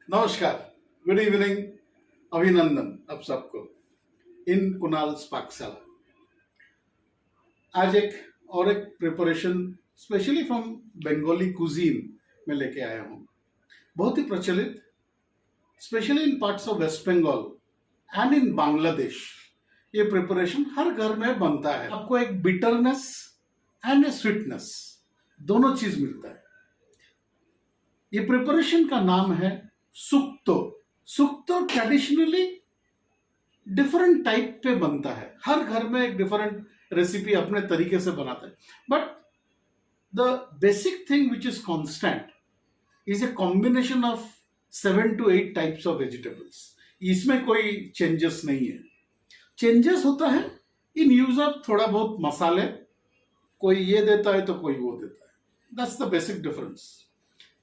नमस्कार, good evening, अभिनंदन आप सबको इन कुणाल्स पाकशाला। आज एक preparation specially from Bengali cuisine में लेके आया हूँ। बहुत ही प्रचलित, specially in parts of West Bengal and in Bangladesh ये प्रिपरेशन हर घर में बनता है। आपको एक बिटरनेस एंड ए स्वीटनेस दोनों चीज मिलता है। ये प्रिपरेशन का नाम है shukto. Shukto traditionally different type पे बनता है, हर घर में एक डिफरेंट रेसिपी अपने तरीके से बनाता है, but the basic thing which is constant is a combination of 7 to 8 types of vegetables. इसमें कोई चेंजेस नहीं है। चेंजेस होता है इन यूज ऑफ थोड़ा बहुत मसाले, कोई ये देता है तो कोई वो देता है, that's the basic difference,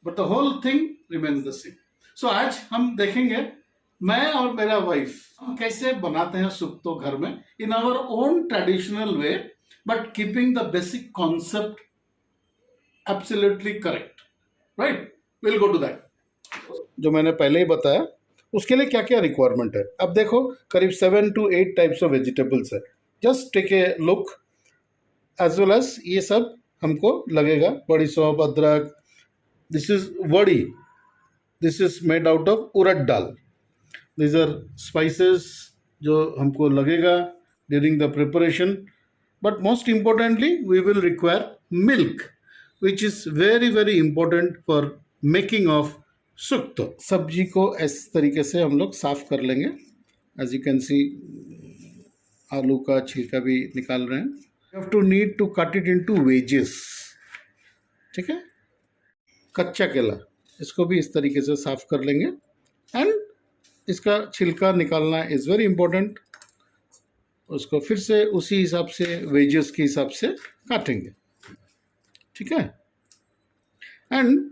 but the whole thing remains the same. So आज हम देखेंगे मैं और मेरा वाइफ हम कैसे बनाते हैं सुक्तो घर में in our own traditional way, but keeping the basic concept absolutely correct, right? Will go to that. जो मैंने पहले ही बताया उसके लिए क्या क्या रिक्वायरमेंट है। अब देखो, करीब 7 to 8 टाइप्स ऑफ वेजिटेबल्स है। Just take a look, as well as ये सब हमको लगेगा। बड़ी सौंफ, अदरक, this is vadi, this is made out of urad dal. These are spices जो हमको लगेगा during the preparation. But most importantly we will require milk, which is very very important for making of shukto. सब्जी को इस तरीके से हम लोग साफ कर लेंगे। एज यू कैन सी आलू का छिलका भी निकाल रहे हैं। You have to need to cut it into wedges, ठीक है? कच्चा केला, इसको भी इस तरीके से साफ कर लेंगे एंड इसका छिलका निकालना इज़ वेरी इंपॉर्टेंट। उसको फिर से उसी हिसाब से वेजेस के हिसाब से काटेंगे, ठीक है? And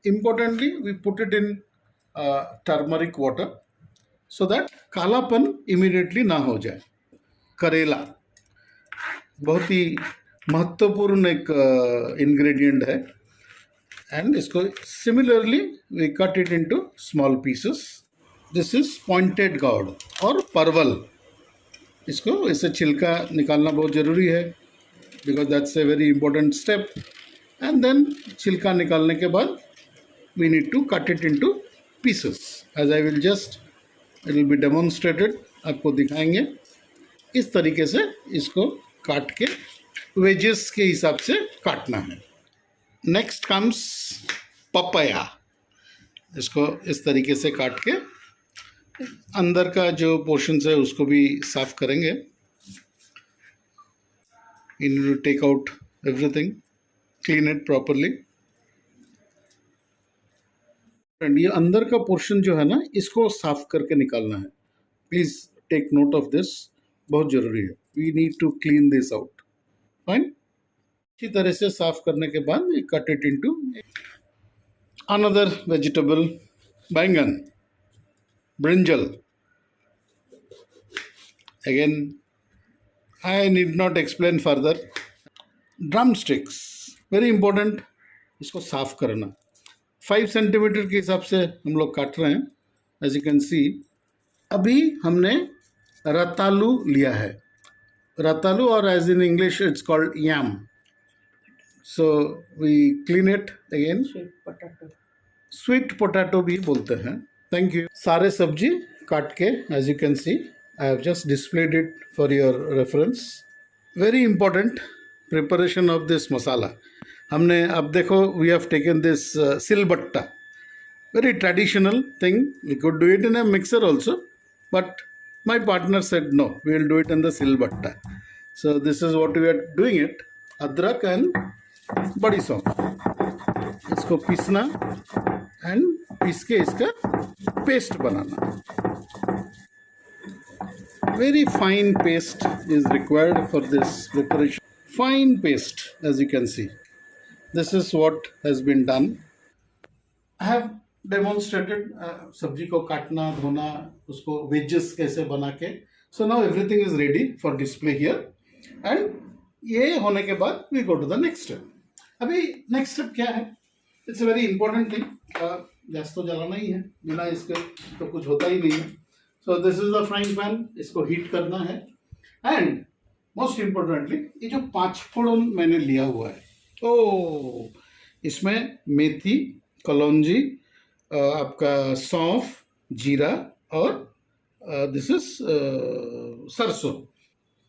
importantly we put it in turmeric water so that कालापन इमीडिएटली ना हो जाए। करेला बहुत ही महत्वपूर्ण एक इंग्रेडिएंट है, एंड इसको similarly we cut it into small pieces. This is pointed gourd और परवल। इसको इससे छिलका निकालना बहुत ज़रूरी है, because that's a very important step. And then छिलका निकालने के बाद we need to cut it into pieces, as I will just, it will be demonstrated. आपको दिखाएंगे इस तरीके से इसको काट के वेजेस के हिसाब से काटना है। Next comes papaya. इसको इस तरीके से काट के अंदर का जो पोर्शंस है उसको भी साफ करेंगे। In to take out everything, clean it properly. And ये अंदर का पोर्शन जो है ना, इसको साफ करके निकालना है। Please take note of this, बहुत ज़रूरी है। We need to clean this out. Fine. अच्छी तरह से साफ करने के बाद cut it into another vegetable, baingan, brinjal. Again I need not explain further. Drumsticks, very important, इसको साफ करना। 5 सेंटीमीटर के हिसाब से हम लोग काट रहे हैं, एज यू कैन सी। अभी हमने रतालू लिया है, रतालू, और as in English it's called yam. So we clean it again. Sweet potato भी बोलते हैं। Thank you. सारे सब्जी काट के, as you can see, I have just displayed it for your reference. Very important preparation of this masala. हमने अब देखो, we have taken this silbatta, very traditional thing. We could do it in a mixer also, but my partner said no, we will do it in the silbatta. So this is what we are doing it. Adrak and badi सौंफ, इसको पीसना and piece के इसका paste banana. Very fine paste is required for this preparation. Fine paste, as you can see. This is what has been done. I have demonstrated सब्जी को काटना, धोना, उसको वेजेस कैसे बना के। So now everything is ready for display here, and ये होने के बाद we go to the next step. अभी नेक्स्ट स्टेप क्या है? It's a very important thing. Gas तो जलाना ही है, बिना इसके तो कुछ होता ही नहीं है। So this is the frying pan, इसको हीट करना है। एंड मोस्ट इम्पोर्टेंटली ये जो 5 फोड़न मैंने लिया हुआ है, तो इसमें मेथी, कलौंजी, आपका सौंफ, जीरा और दिस इज सरसों।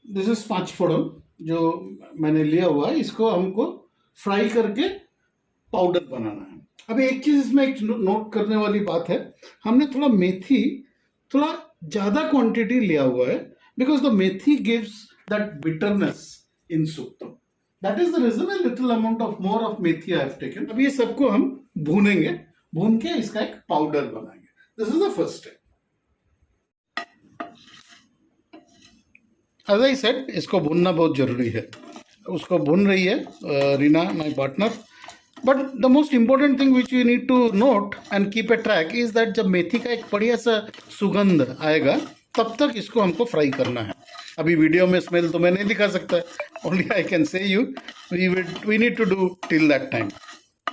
दिस इज 5 फोड़न जो मैंने लिया हुआ है, इसको हमको फ्राई करके पाउडर बनाना है। अभी एक चीज इसमें एक नोट करने वाली बात है, हमने थोड़ा मेथी थोड़ा ज़्यादा क्वांटिटी लिया हुआ है, because the methi gives that bitterness in soup. That is the reason a little amount of more of methi I have taken. अब ये सबको हम भूनेंगे, भून के इसका एक पाउडर बनाएंगे। This is the first step. As I said, इसको भूनना बहुत जरूरी है। उसको भून रही है Reena, my partner. But the most important thing which you need to note and keep a track is that जब मेथी का एक बढ़िया सा सुगंध आएगा तब तक इसको हमको फ्राई करना है। अभी वीडियो में स्मेल तो मैं नहीं दिखा सकता, only I can say you we need to do till that time.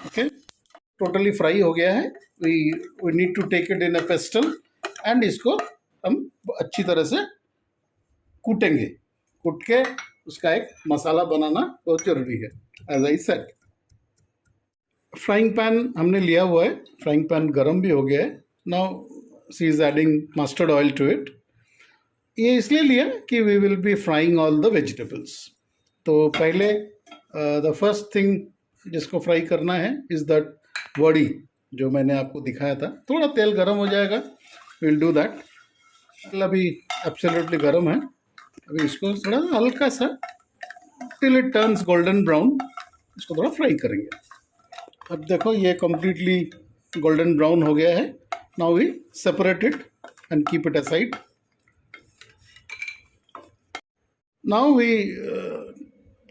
Okay, totally fry हो गया है। We need to take it in a pestle and इसको हम अच्छी तरह से कूटेंगे। कूट के उसका एक मसाला बनाना बहुत जरूरी है। As I said, frying pan हमने लिया हुआ है, फ्राइंग पैन गरम भी हो गया है। Now she is adding mustard oil to it. ये इसलिए लिया कि we will be frying all the vegetables. तो पहले द फर्स्ट थिंग जिसको फ्राई करना है इज दैट वड़ी, जो मैंने आपको दिखाया था। थोड़ा तेल गरम हो जाएगा, विल डू दैट। अभी एब्सोल्युटली गरम है। अभी इसको थोड़ा हल्का सा till it turns golden brown, इसको थोड़ा फ्राई करेंगे। अब देखो ये कम्प्लीटली गोल्डन ब्राउन हो गया है। Now we separate it and keep it aside. Now we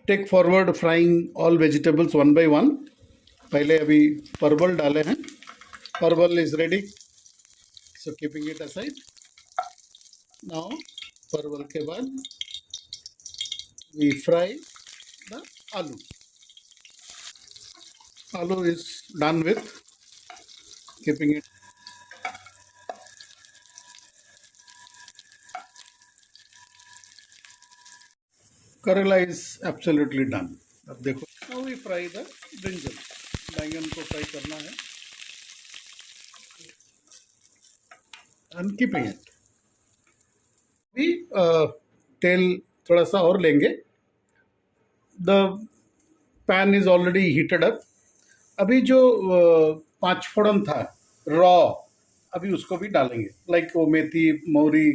take forward frying all vegetables one by one. पहले अभी परवल डाले हैं। Parwal is ready, so keeping it aside. Now परवल के बाद we fry the aloo. Aloo is done with, keeping it. Karela is absolutely done. अब देखो, now we fry the brinjal. बैंगन को फ्राई करना है and keeping it. भी तेल थोड़ा सा और लेंगे। The pan is already heated up. अभी जो 5 फोड़न था रॉ, अभी उसको भी डालेंगे। लाइक वो मेथी, मोहरी,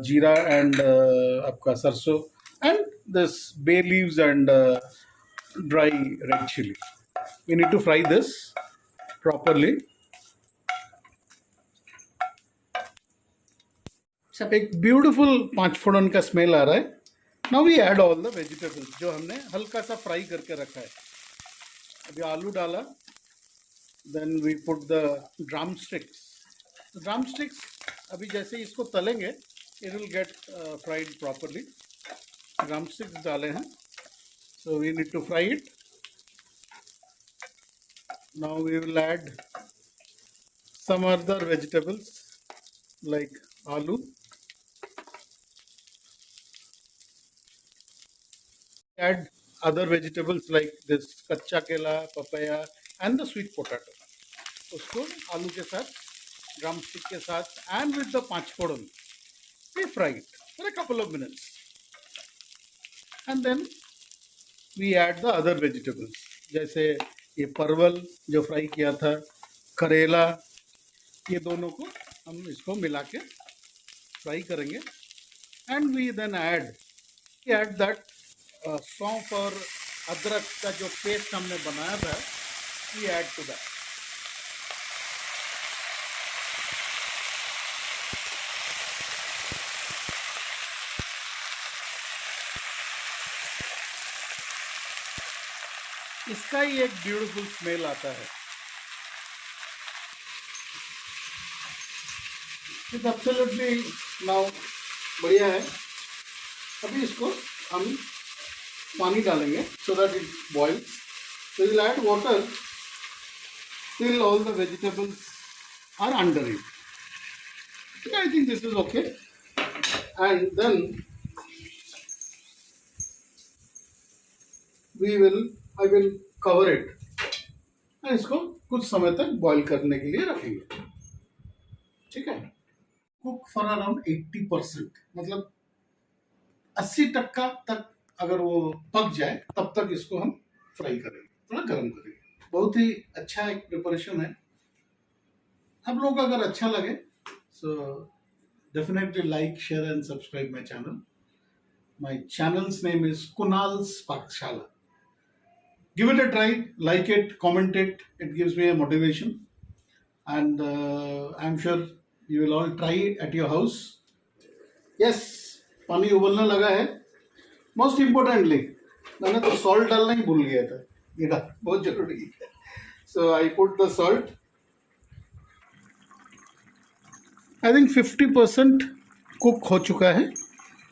जीरा एंड आपका सरसों and this bay leaves and dry red chilli. We need to fry this properly. एक ब्यूटिफुल 5 फोड़न का स्मेल आ रहा है। Now we add all the vegetables जो हमने हल्का सा फ्राई करके रखा है। अभी आलू डाला, then we put the drumsticks. Drumsticks अभी जैसे इसको तलेंगे it will get fried properly. Drumsticks डाले हैं, so we need to fry it. Now we will add some other vegetables like aloo, add other vegetables like this kachcha kela, papaya and the sweet potato. उसको आलू के साथ, drum stick के साथ and with the 5 फोड़न we fry it for a couple of minutes and then we add the other vegetables जैसे ये परवल जो फ्राई किया था, करेला, ये दोनों को हम इसको मिला के फ्राई करेंगे and we then add that सौंफ और अदरक का जो पेस्ट हमने बनाया था, वी ऐड टू दैट। इसका ही एक ब्यूटीफुल स्मेल आता है। इट्स एब्सोल्युटली नाउ बढ़िया है। अभी इसको हम पानी डालेंगे so that it boils. So we'll add water till all the vegetables are under it. I think this is okay. And then I will cover it. और इसको कुछ समय तक बॉईल करने के लिए रखेंगे. ठीक है. कुक फॉर अराउंड 80%, मतलब 80% तक अगर वो पक जाए तब तक इसको हम फ्राई करेंगे, थोड़ा गर्म करेंगे. बहुत ही अच्छा एक प्रिपरेशन है. आप लोगों को अगर अच्छा लगे so definitely like, share and subscribe my channel. My channels name is Kunal's पाकशाला. Give it a try, like it, comment it. It gives me a motivation, and I'm sure you will all try it at your house. Yes, पानी उबलने लगा है. Most importantly, मैंने तो salt डालना ही भूल गया था. ये बहुत जरूरी है. So I put the salt. I think 50% cook हो चुका है.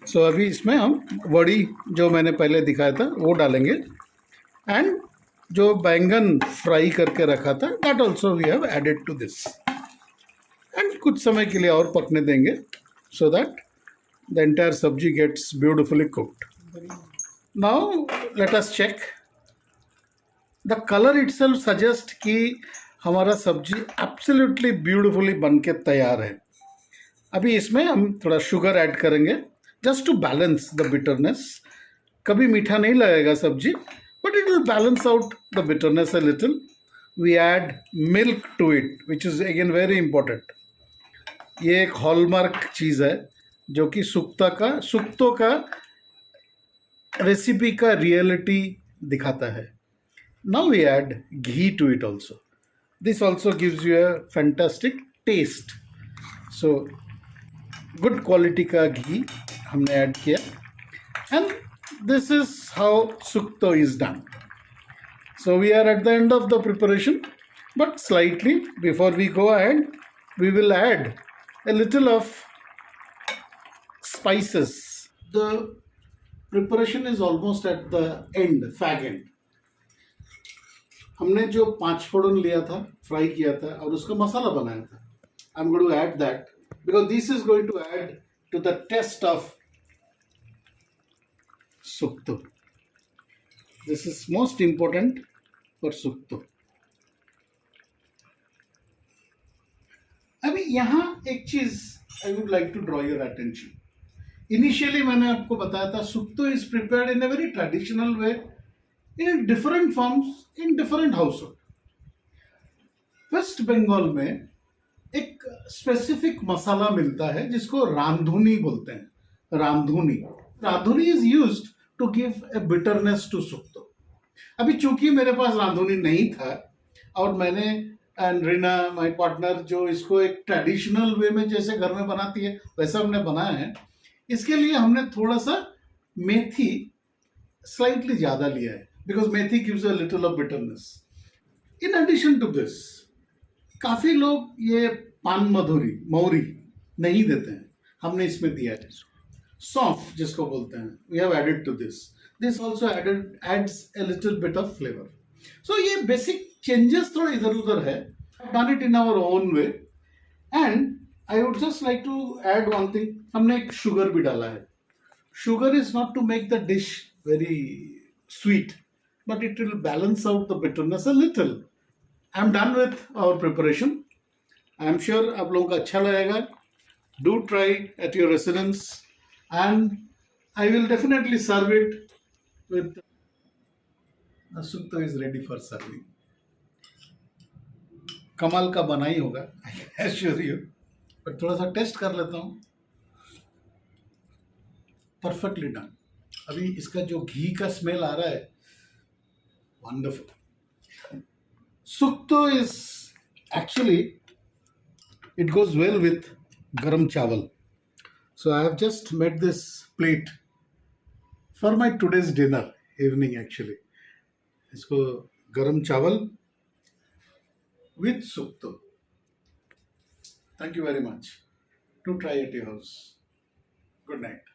So अभी इसमें हम वड़ी जो मैंने पहले दिखाया था वो डालेंगे. एंड जो बैंगन फ्राई करके रखा था that also we have added to this. And कुछ समय के लिए और पकने देंगे so that the entire sabzi gets beautifully cooked. Now let us check. The colour itself suggest कि हमारा सब्जी एब्सोल्युटली ब्यूटिफुली बन के तैयार है. अभी इसमें हम थोड़ा शुगर ऐड करेंगे just to balance the bitterness. कभी मीठा नहीं लगेगा सब्जी, but it will balance out the bitterness a little. We add milk to it, which is again very important. ये एक हॉलमार्क चीज़ है जो कि सुक्तो का रेसिपी का रियलिटी दिखाता है. Now we add ghee to it also. This also gives you a fantastic taste. So good quality का घी हमने ऐड किया. And this is how sukto is done. So we are at the end of the preparation, but slightly before we go ahead, we will add a little of spices. The preparation is almost at the end, fag end. हमने जो 5 फोड़न लिया था, fry किया था और उसका मसाला बनाया था. I'm going to add that because this is going to add to the taste of sukto. This is most important for sukto. अभी यहाँ एक चीज I would like to draw your attention. Initially मैंने आपको बताया था sukto is prepared in a very traditional way in different forms in different household. West Bengal में एक स्पेसिफिक मसाला मिलता है जिसको रांधुनी बोलते हैं. Radhuni is used to give a bitterness to shukto. अभी चूंकि मेरे पास रांधुनी नहीं था और मैंने एंड रीना माय पार्टनर जो इसको एक ट्रेडिशनल वे में जैसे घर में बनाती है वैसा हमने बनाया है. इसके लिए हमने थोड़ा सा मेथी स्लाइटली ज़्यादा लिया है because methi gives a little of bitterness. In addition to this काफ़ी लोग ये पान मौरी नहीं देते हैं, हमने इसमें दिया है. सौंफ जिसको बोलते हैं, we have added to this. This also adds a little bit of flavour. So ये बेसिक चेंजेस थोड़ा इधर उधर है. Done it in our own way. And I would just like to add one thing. हमने एक sugar भी डाला है. Sugar is not to make the dish very sweet but it will balance out the bitterness a little. I am done with our preparation. I am sure आप लोगों को अच्छा लगेगा. Do try at your residence and I will definitely serve it with. The sukto is ready for serving. कमाल का बना ही होगा, I assure you. But थोड़ा सा टेस्ट कर लेता हूँ. Perfectly done. अभी इसका जो घी का स्मेल आ रहा है, wonderful. Shukto is actually it goes well with garam chawal. So I have just made this plate for my today's dinner evening actually. इसको गरम चावल with sukto. Thank you very much. Do try at your house. Good night.